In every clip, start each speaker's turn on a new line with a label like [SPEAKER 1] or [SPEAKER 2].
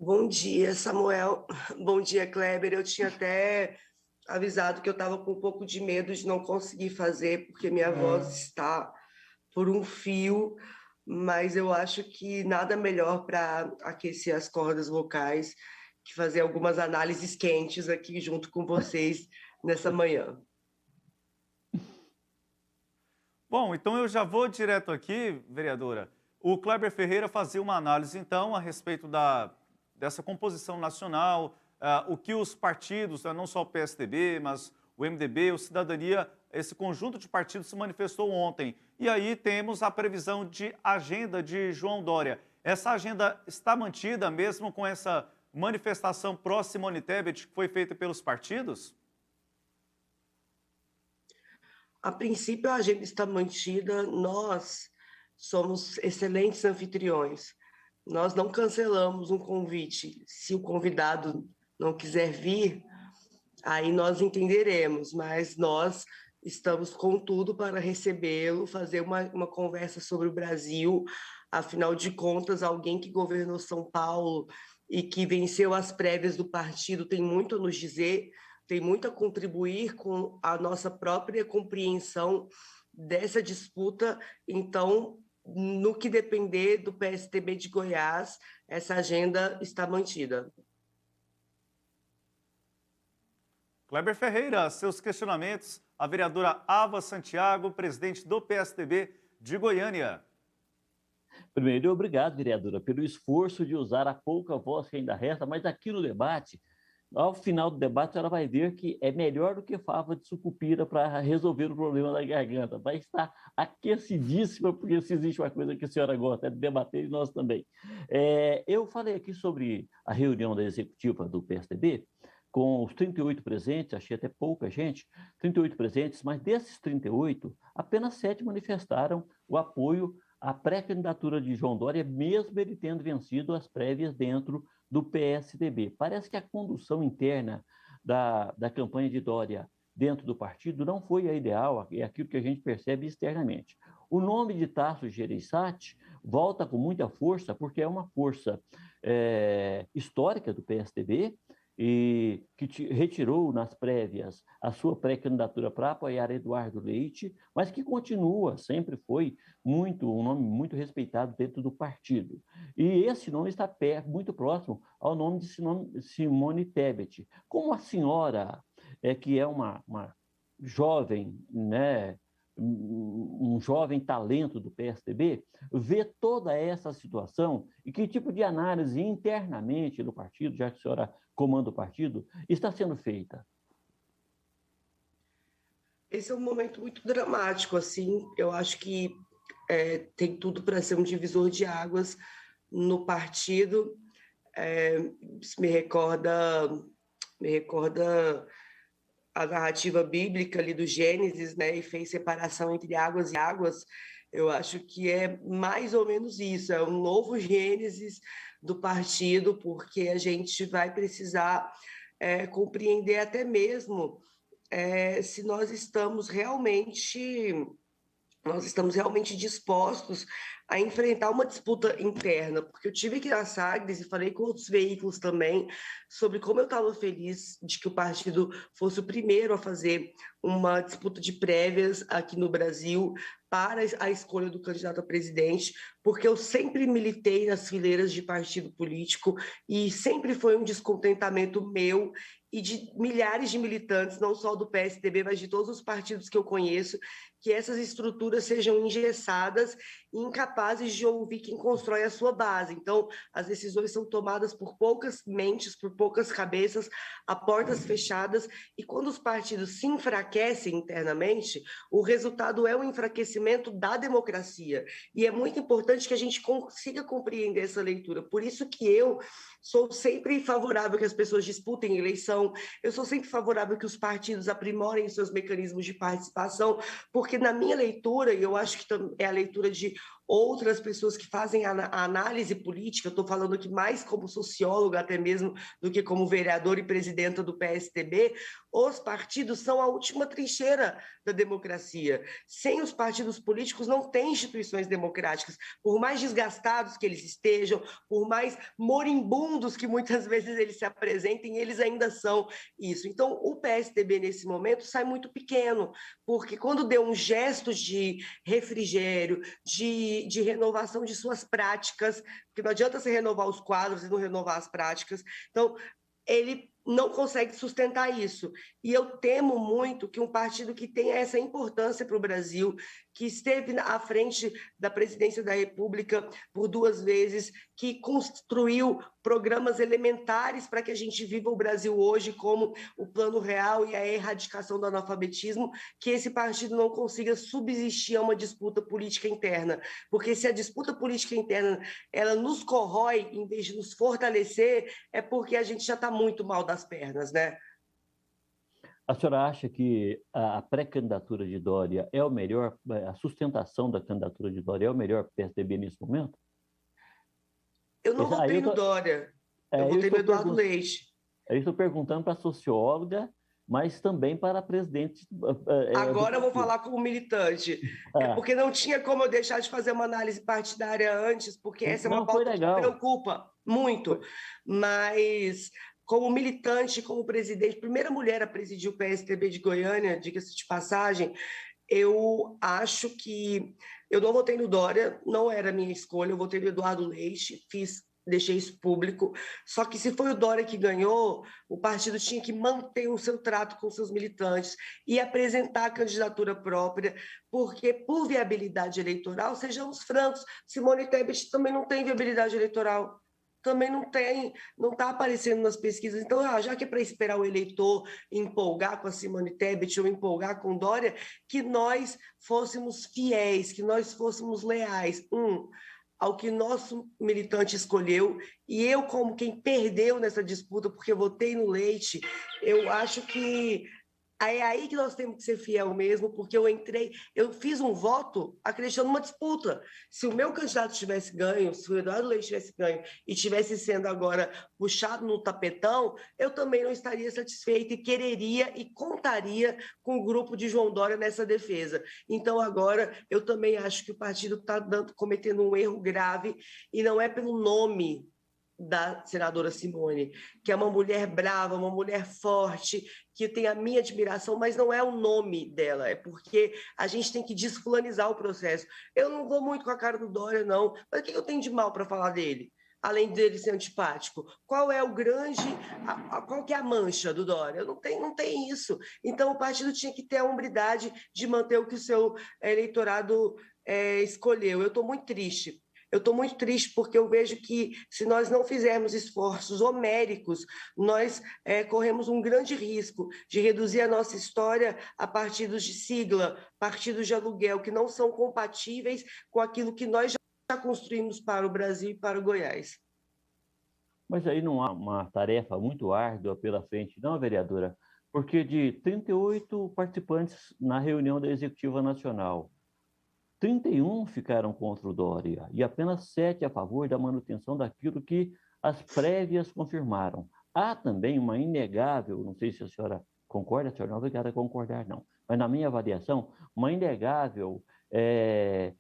[SPEAKER 1] Bom dia, Samuel. Bom dia, Kleber. Eu tinha até avisado que eu estava com um pouco de medo de não conseguir fazer, porque minha voz está por um fio, mas eu acho que nada melhor para aquecer as cordas vocais que fazer algumas análises quentes aqui junto com vocês nessa manhã.
[SPEAKER 2] Bom, então eu já vou direto aqui, vereadora. O Kleber Ferreira fazia uma análise, então, a respeito dessa composição nacional, o que os partidos, não só o PSDB, mas o MDB, o Cidadania, esse conjunto de partidos se manifestou ontem. E aí temos a previsão de agenda de João Dória. Essa agenda está mantida mesmo com essa manifestação pró-Simone Tebet que foi feita pelos partidos?
[SPEAKER 1] A princípio, a agenda está mantida, nós somos excelentes anfitriões. Nós não cancelamos um convite. Se o convidado não quiser vir, aí nós entenderemos, mas nós estamos com tudo para recebê-lo, fazer uma conversa sobre o Brasil. Afinal de contas, alguém que governou São Paulo e que venceu as prévias do partido tem muito a nos dizer, tem muito a contribuir com a nossa própria compreensão dessa disputa. Então, no que depender do PSDB de Goiás, essa agenda está mantida.
[SPEAKER 2] Kleber Ferreira, seus questionamentos. A vereadora Ava Santiago, presidente do PSDB de Goiânia.
[SPEAKER 3] Primeiro, obrigado, vereadora, pelo esforço de usar a pouca voz que ainda resta, mas aqui no debate, ao final do debate, ela vai ver que é melhor do que fava de sucupira para resolver o problema da garganta. Vai estar aquecidíssima, porque se existe uma coisa que a senhora gosta, é de debater, e nós também. Eu falei aqui sobre a reunião da executiva do PSDB, com os 38 presentes, achei até pouca gente, 38 presentes, mas desses 38, apenas 7 manifestaram o apoio à pré-candidatura de João Dória, mesmo ele tendo vencido as prévias dentro do PSDB. Parece que a condução interna da campanha de Dória dentro do partido não foi a ideal, é aquilo que a gente percebe externamente. O nome de Tasso Gereissati volta com muita força, porque é uma força histórica do PSDB, e que retirou nas prévias a sua pré-candidatura para apoiar Eduardo Leite, mas que continua, sempre foi um nome muito respeitado dentro do partido. E esse nome está muito próximo ao nome de Simone Tebet. Como a senhora, que é uma jovem, né, um jovem talento do PSDB, vê toda essa situação e que tipo de análise internamente no partido, já que a senhora comanda o partido, está sendo feita?
[SPEAKER 1] Esse é um momento muito dramático, assim. Eu acho que tem tudo para ser um divisor de águas no partido. Isso me recorda a narrativa bíblica ali do Gênesis, né, e fez separação entre águas e águas. Eu acho que é mais ou menos isso, é um novo Gênesis do partido, porque a gente vai precisar compreender até mesmo se nós estamos realmente dispostos a enfrentar uma disputa interna, porque eu tive aqui na Sagres e falei com outros veículos também sobre como eu estava feliz de que o partido fosse o primeiro a fazer uma disputa de prévias aqui no Brasil para a escolha do candidato a presidente, porque eu sempre militei nas fileiras de partido político e sempre foi um descontentamento meu e de milhares de militantes, não só do PSDB, mas de todos os partidos que eu conheço, que essas estruturas sejam engessadas e incapazes de ouvir quem constrói a sua base. Então, as decisões são tomadas por poucas mentes, por poucas cabeças, a portas fechadas, e quando os partidos se enfraquecem internamente, o resultado é o enfraquecimento da democracia. E é muito importante que a gente consiga compreender essa leitura. Por isso que eu sou sempre favorável que as pessoas disputem eleição, eu sou sempre favorável que os partidos aprimorem os seus mecanismos de participação, porque na minha leitura, e eu acho que é a leitura de outras pessoas que fazem a análise política, eu estou falando aqui mais como socióloga até mesmo do que como vereadora e presidenta do PSDB, os partidos são a última trincheira da democracia. Sem os partidos políticos não tem instituições democráticas, por mais desgastados que eles estejam, por mais moribundos que muitas vezes eles se apresentem, eles ainda são isso. Então, o PSDB, nesse momento, sai muito pequeno, porque quando deu um gesto de refrigério, de renovação de suas práticas, porque não adianta você renovar os quadros e não renovar as práticas, então, ele não consegue sustentar isso. E eu temo muito que um partido que tenha essa importância para o Brasil, que esteve à frente da presidência da República por 2 vezes, que construiu programas elementares para que a gente viva o Brasil hoje, como o Plano Real e a erradicação do analfabetismo, que esse partido não consiga subsistir a uma disputa política interna. Porque se a disputa política interna ela nos corrói, em vez de nos fortalecer, é porque a gente já está muito mal das pernas, né?
[SPEAKER 3] A senhora acha que a pré-candidatura de Dória é o melhor, a sustentação da candidatura de Dória é o melhor para o PSDB nesse momento?
[SPEAKER 1] Eu não votei no Dória, eu votei no Eduardo Leite.
[SPEAKER 3] Eu estou perguntando para a socióloga, mas também para a presidente.
[SPEAKER 1] Agora eu vou falar como militante. É porque não tinha como eu deixar de fazer uma análise partidária antes, porque essa é uma pauta que me preocupa muito. Mas, como militante, como presidente, primeira mulher a presidir o PSDB de Goiânia, diga-se de passagem, eu acho que eu não votei no Dória, não era a minha escolha, eu votei no Eduardo Leite, deixei isso público, só que se foi o Dória que ganhou, o partido tinha que manter o seu trato com seus militantes e apresentar a candidatura própria, porque por viabilidade eleitoral, sejamos francos, Simone Tebet também não tem viabilidade eleitoral, também não está aparecendo nas pesquisas. Então, já que é para esperar o eleitor empolgar com a Simone Tebet ou empolgar com Dória, que nós fôssemos fiéis, que nós fôssemos leais, ao que nosso militante escolheu, e eu, como quem perdeu nessa disputa, porque eu votei no Leite, eu acho que é aí que nós temos que ser fiel mesmo, porque eu fiz um voto acreditando numa disputa. Se o meu candidato tivesse ganho, se o Eduardo Leite tivesse ganho e tivesse sendo agora puxado no tapetão, eu também não estaria satisfeita e quereria e contaria com o grupo de João Dória nessa defesa. Então, agora, eu também acho que o partido está cometendo um erro grave, e não é pelo nome da senadora Simone, que é uma mulher brava, uma mulher forte, que tem a minha admiração, mas não é o nome dela, é porque a gente tem que desfulanizar o processo. Eu não vou muito com a cara do Dória, não, mas o que eu tenho de mal para falar dele? Além dele ser antipático, qual é o qual que é a mancha do Dória? Não tem isso. Então, o partido tinha que ter a hombridade de manter o que o seu eleitorado escolheu. Eu estou muito triste. Eu estou muito triste porque eu vejo que, se nós não fizermos esforços homéricos, nós corremos um grande risco de reduzir a nossa história a partidos de sigla, partidos de aluguel, que não são compatíveis com aquilo que nós já construímos para o Brasil e para o Goiás.
[SPEAKER 3] Mas aí não há uma tarefa muito árdua pela frente, não, vereadora? Porque de 38 participantes na reunião da Executiva Nacional, 31 ficaram contra o Dória e apenas 7 a favor da manutenção daquilo que as prévias confirmaram. Há também uma inegável, não sei se a senhora concorda, a senhora não é obrigada a concordar, não, mas na minha avaliação, uma inegável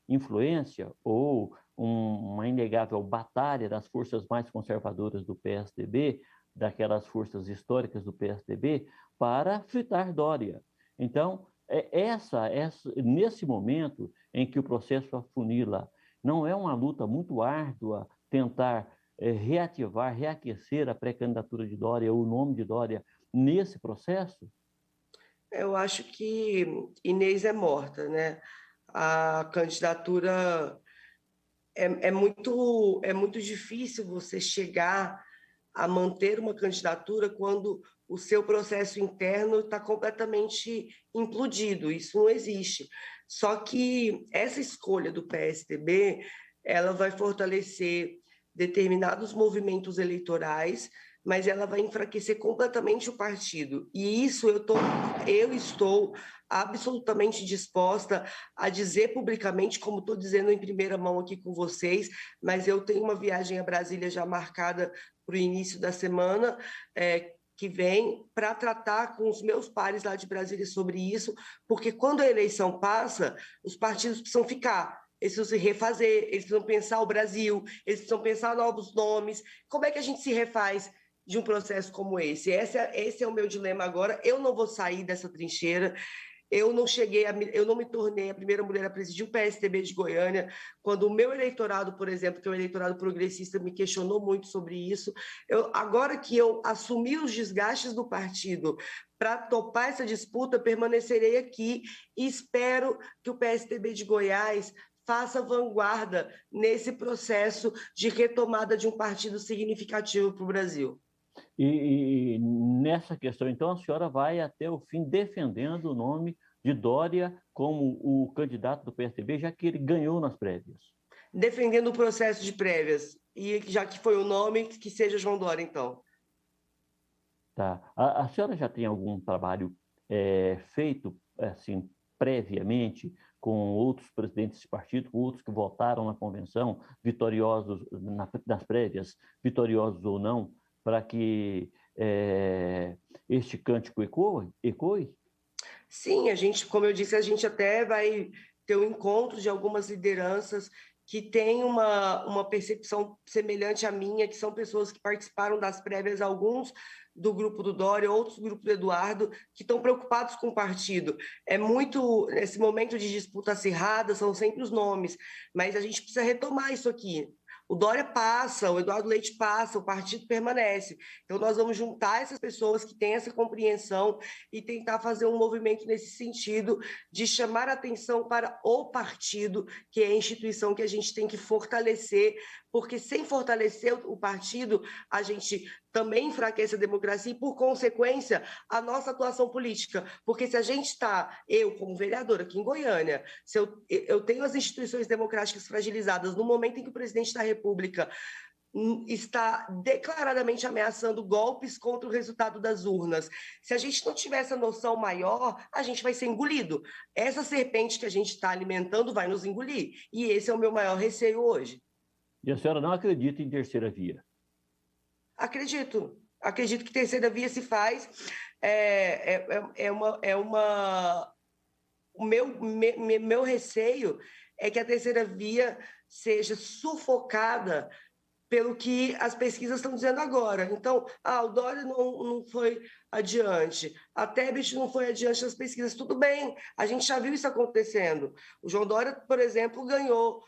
[SPEAKER 3] influência ou uma inegável batalha das forças mais conservadoras do PSDB, daquelas forças históricas do PSDB, para fritar Dória. Então, nesse momento em que o processo afunila, não é uma luta muito árdua tentar reativar, reaquecer a pré-candidatura de Dória, o nome de Dória, nesse processo?
[SPEAKER 1] Eu acho que Inês é morta, né? A candidatura é muito difícil você chegar a manter uma candidatura quando o seu processo interno está completamente implodido. Isso não existe. Só que essa escolha do PSDB, ela vai fortalecer determinados movimentos eleitorais, mas ela vai enfraquecer completamente o partido. E isso eu estou absolutamente disposta a dizer publicamente, como estou dizendo em primeira mão aqui com vocês, mas eu tenho uma viagem a Brasília já marcada para o início da semana, que vem, para tratar com os meus pares lá de Brasília sobre isso, porque quando a eleição passa, os partidos precisam ficar, eles precisam se refazer, eles precisam pensar o Brasil, eles precisam pensar novos nomes. Como é que a gente se refaz de um processo como esse? Esse é o meu dilema agora. Eu não vou sair dessa trincheira. Eu não me tornei a primeira mulher a presidir o PSDB de Goiânia, quando o meu eleitorado, por exemplo, que é o eleitorado progressista, me questionou muito sobre isso. Agora que eu assumi os desgastes do partido para topar essa disputa, permanecerei aqui e espero que o PSDB de Goiás faça vanguarda nesse processo de retomada de um partido significativo para o Brasil.
[SPEAKER 3] E nessa questão, então, a senhora vai até o fim defendendo o nome de Dória como o candidato do PSDB, já que ele ganhou nas prévias.
[SPEAKER 1] Defendendo o processo de prévias, e já que foi o nome, que seja João Dória, então.
[SPEAKER 3] Tá. A senhora já tem algum trabalho feito, assim, previamente, com outros presidentes de partido, com outros que votaram na convenção, vitoriosos nas prévias, vitoriosos ou não, para que este cântico ecoe?
[SPEAKER 1] Sim, como eu disse, a gente até vai ter um encontro de algumas lideranças que têm uma percepção semelhante à minha, que são pessoas que participaram das prévias, alguns do grupo do Dória, outros do grupo do Eduardo, que estão preocupados com o partido. Nesse momento de disputa acirrada, são sempre os nomes, mas a gente precisa retomar isso aqui. O Dória passa, o Eduardo Leite passa, o partido permanece. Então, nós vamos juntar essas pessoas que têm essa compreensão e tentar fazer um movimento nesse sentido de chamar a atenção para o partido, que é a instituição que a gente tem que fortalecer, porque sem fortalecer o partido, a gente também enfraquece a democracia e, por consequência, a nossa atuação política. Porque se a gente está, eu como vereadora aqui em Goiânia, se eu tenho as instituições democráticas fragilizadas no momento em que o presidente da República está declaradamente ameaçando golpes contra o resultado das urnas. Se a gente não tiver essa noção maior, a gente vai ser engolido. Essa serpente que a gente está alimentando vai nos engolir. E esse é o meu maior receio hoje.
[SPEAKER 3] E a senhora não acredita em terceira via?
[SPEAKER 1] Acredito que terceira via se faz. O meu receio é que a terceira via seja sufocada pelo que as pesquisas estão dizendo agora. Então, o Dória não foi adiante, a Tebet não foi adiante nas pesquisas. Tudo bem, a gente já viu isso acontecendo. O João Dória, por exemplo, ganhou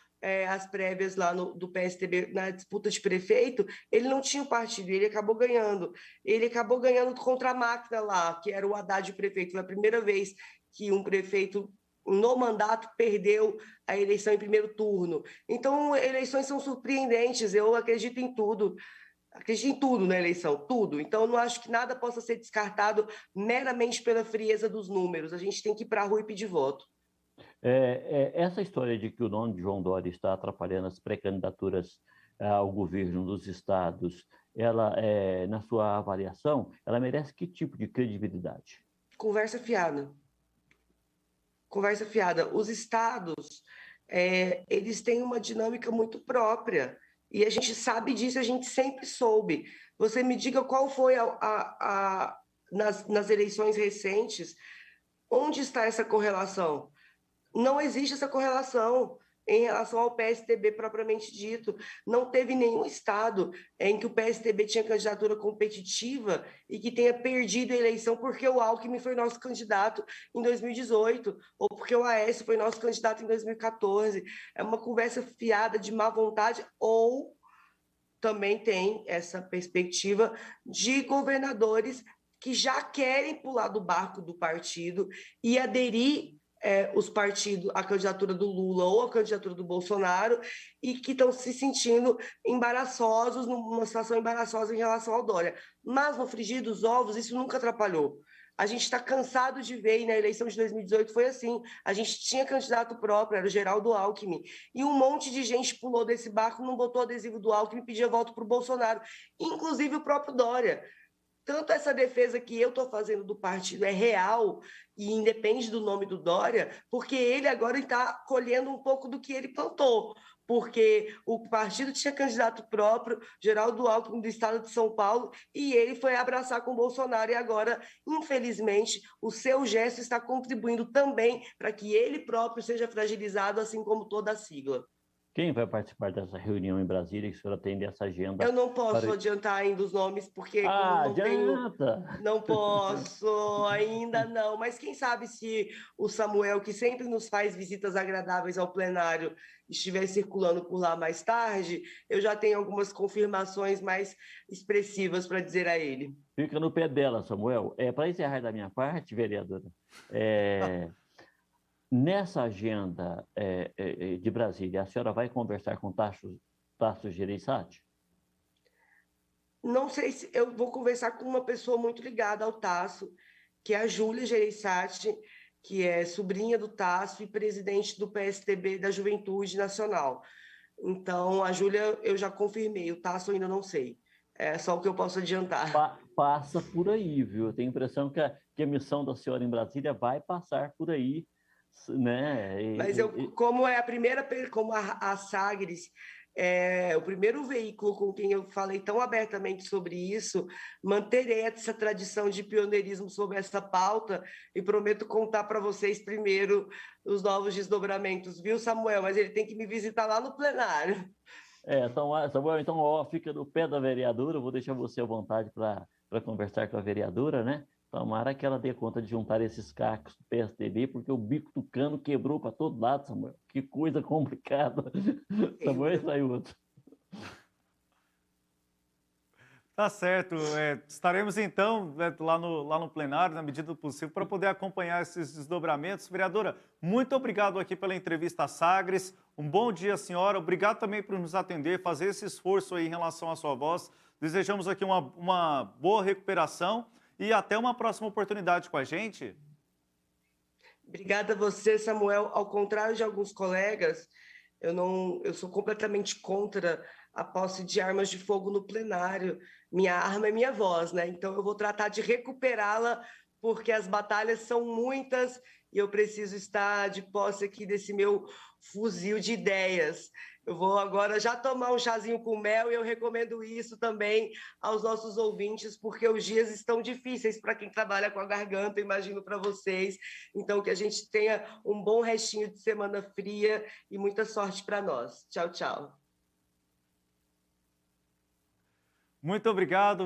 [SPEAKER 1] as prévias lá do PSDB na disputa de prefeito, ele não tinha o partido, ele acabou ganhando. Ele acabou ganhando contra a máquina lá, que era o Haddad prefeito. Foi a primeira vez que um prefeito no mandato perdeu a eleição em primeiro turno. Então, eleições são surpreendentes, eu acredito em tudo na eleição, tudo. Então, eu não acho que nada possa ser descartado meramente pela frieza dos números. A gente tem que ir para a rua e pedir voto.
[SPEAKER 3] Essa história de que o nome de João Dória está atrapalhando as pré-candidaturas ao governo dos estados, ela, na sua avaliação, ela merece que tipo de credibilidade?
[SPEAKER 1] Conversa fiada. Os estados, eles têm uma dinâmica muito própria, e a gente sabe disso, a gente sempre soube. Você me diga qual foi nas eleições recentes, onde está essa correlação? Não existe essa correlação em relação ao PSDB propriamente dito. Não teve nenhum estado em que o PSDB tinha candidatura competitiva e que tenha perdido a eleição porque o Alckmin foi nosso candidato em 2018 ou porque o Aécio foi nosso candidato em 2014. É uma conversa fiada de má vontade, ou também tem essa perspectiva de governadores que já querem pular do barco do partido e aderir os partidos, a candidatura do Lula ou a candidatura do Bolsonaro, e que estão se sentindo embaraçosos, numa situação embaraçosa em relação ao Dória. Mas no frigir dos ovos, isso nunca atrapalhou. A gente está cansado de ver, e na eleição de 2018 foi assim, a gente tinha candidato próprio, era o Geraldo Alckmin, e um monte de gente pulou desse barco, não botou adesivo do Alckmin e pedia voto para o Bolsonaro, inclusive o próprio Dória. Tanto essa defesa que eu estou fazendo do partido é real e independe do nome do Dória, porque ele agora está colhendo um pouco do que ele plantou, porque o partido tinha candidato próprio, Geraldo Alckmin, do estado de São Paulo, e ele foi abraçar com o Bolsonaro, e agora, infelizmente, o seu gesto está contribuindo também para que ele próprio seja fragilizado, assim como toda a sigla.
[SPEAKER 3] Quem vai participar dessa reunião em Brasília que o senhor tem dessa agenda?
[SPEAKER 1] Eu não posso adiantar ainda os nomes, porque como eu não
[SPEAKER 3] adianta!
[SPEAKER 1] não posso, ainda não. Mas quem sabe se o Samuel, que sempre nos faz visitas agradáveis ao plenário, estiver circulando por lá mais tarde, eu já tenho algumas confirmações mais expressivas para dizer a ele.
[SPEAKER 3] Fica no pé dela, Samuel. Para encerrar da minha parte, vereadora, nessa agenda de Brasília, a senhora vai conversar com Tasso Gereissati?
[SPEAKER 1] Não sei se eu vou conversar com uma pessoa muito ligada ao Tasso, que é a Júlia Gereissati, que é sobrinha do Tasso e presidente do PSDB da Juventude Nacional. Então, a Júlia eu já confirmei, o Tasso eu ainda não sei. É só o que eu posso adiantar.
[SPEAKER 3] Passa por aí, viu? Eu tenho a impressão que a missão da senhora em Brasília vai passar por aí, né?
[SPEAKER 1] Mas como é a primeira, como a Sagres é o primeiro veículo com quem eu falei tão abertamente sobre isso, manterei essa tradição de pioneirismo sobre essa pauta e prometo contar para vocês primeiro os novos desdobramentos, viu, Samuel? Mas ele tem que me visitar lá no plenário.
[SPEAKER 3] Então, Samuel, fica no pé da vereadora, eu vou deixar você à vontade para conversar com a vereadora, né? Tomara que ela dê conta de juntar esses cacos do PSDB, porque o bico do cano quebrou para todo lado, Samuel. Que coisa complicada. Samuel saiu outro.
[SPEAKER 2] Tá certo. Estaremos, então, lá no plenário, na medida do possível, para poder acompanhar esses desdobramentos. Vereadora, muito obrigado aqui pela entrevista à Sagres. Um bom dia, senhora. Obrigado também por nos atender, fazer esse esforço aí em relação à sua voz. Desejamos aqui uma boa recuperação e até uma próxima oportunidade com a gente.
[SPEAKER 1] Obrigada a você, Samuel. Ao contrário de alguns colegas, eu sou completamente contra a posse de armas de fogo no plenário. Minha arma é minha voz, né? Então eu vou tratar de recuperá-la, porque as batalhas são muitas e eu preciso estar de posse aqui desse meu fuzil de ideias. Eu vou agora já tomar um chazinho com mel e eu recomendo isso também aos nossos ouvintes, porque os dias estão difíceis para quem trabalha com a garganta, imagino para vocês. Então, que a gente tenha um bom restinho de semana fria e muita sorte para nós. Tchau, tchau.
[SPEAKER 2] Muito obrigado.